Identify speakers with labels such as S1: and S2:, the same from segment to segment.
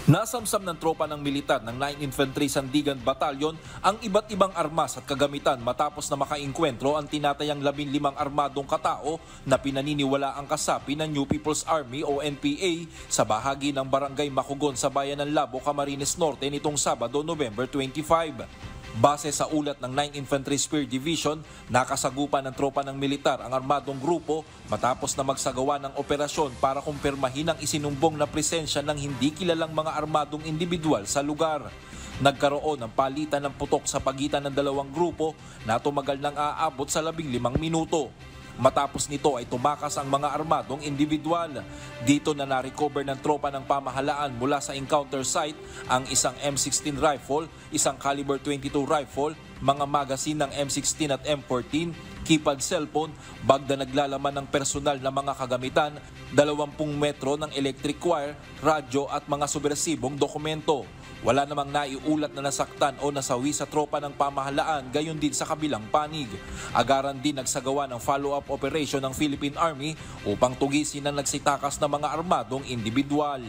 S1: Nasamsam ng tropa ng militar ng 9th Infantry Sandigan Battalion ang iba't ibang armas at kagamitan matapos na makainkwentro ang tinatayang 15 armadong katao na pinaniniwala ang kasapi ng New People's Army o NPA sa bahagi ng Barangay Makugon sa bayan ng Labo, Camarines Norte nitong Sabado, November 25. Base sa ulat ng 9th Infantry Spear Division, nakasagupan ng tropa ng militar ang armadong grupo matapos na magsagawa ng operasyon para kumpirmahin ang isinumbong na presensya ng hindi kilalang mga armadong individual sa lugar. Nagkaroon ng palitan ng putok sa pagitan ng dalawang grupo na tumagal ng aabot sa 15 minuto. Matapos nito ay tumakas ang mga armadong individual. Dito na na-recover ng tropa ng pamahalaan mula sa encounter site ang isang M16 rifle, isang caliber 22 rifle, mga magazine ng M16 at M14, keypad cellphone, bag na naglalaman ng personal na mga kagamitan, 20 metro ng electric wire, radyo at mga subversibong dokumento. Wala namang naiulat na nasaktan o nasawi sa tropa ng pamahalaan, gayon din sa kabilang panig. Agaran din nagsagawa ng follow-up operation ng Philippine Army upang tugisin ang nagsitakas na mga armadong individual.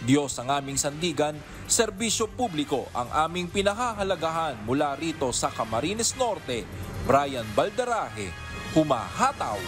S1: Diyos ang aming sandigan, serbisyo publiko ang aming pinahahalagahan. Mula rito sa Camarines Norte, Brian Baldaraje, humahataw.